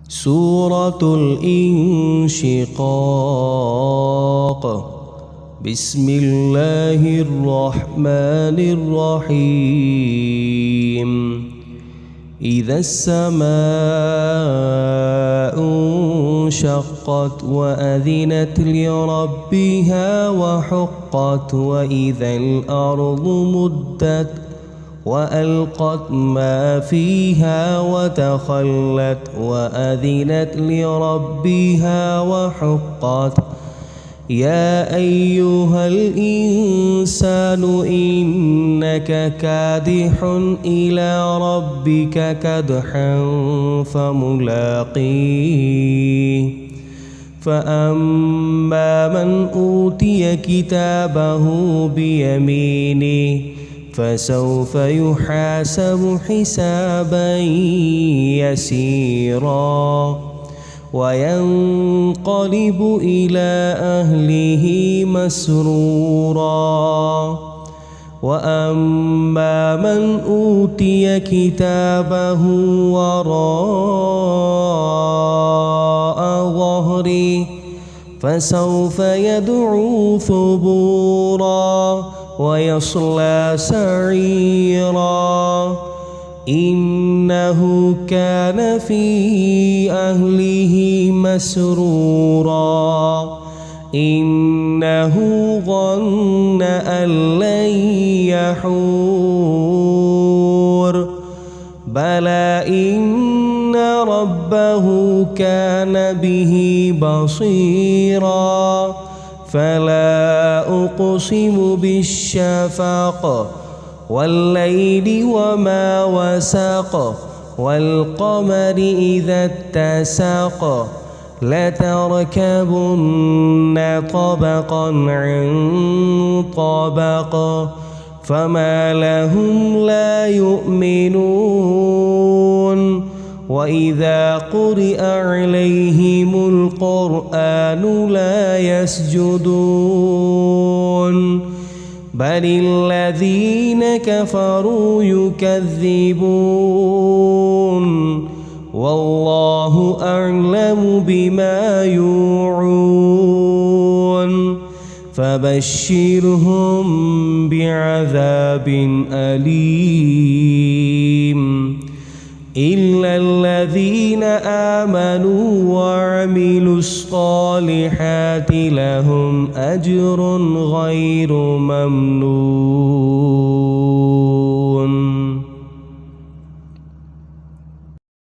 سورة الانشقاق. بسم الله الرحمن الرحيم. إذا السماء انشقت وأذنت لربها وحقت وإذا الأرض مدت وألقت ما فيها وتخلت وأذنت لربها وحقت. يا أيها الإنسان إنك كادح إلى ربك كدحا فملاقيه. فأما من أوتي كتابه بيمينه فسوف يحاسب حسابا يسيرا وينقلب إلى أهله مسرورا. وأما من أوتي كتابه وراء ظهره فسوف يدعو ثبورا ويصلى سعيرا. إنه كان في أهله مسرورا. إنه ظن أن لن يحور. بلى إن ربه كان به بصيرا. فلا أقسم بالشفق والليل وما وسق والقمر إذا اتسق. لتركبن طبقا عن طبق. فما لهم لا يؤمنون. وإذا قرئ عليهم القرآن لا يسجدون. بل الذين كفروا يكذبون. والله أعلم بما يوعون. فبشرهم بعذاب أليم إلا الذين آمنوا وعملوا الصالحات لهم أجر غير ممنون.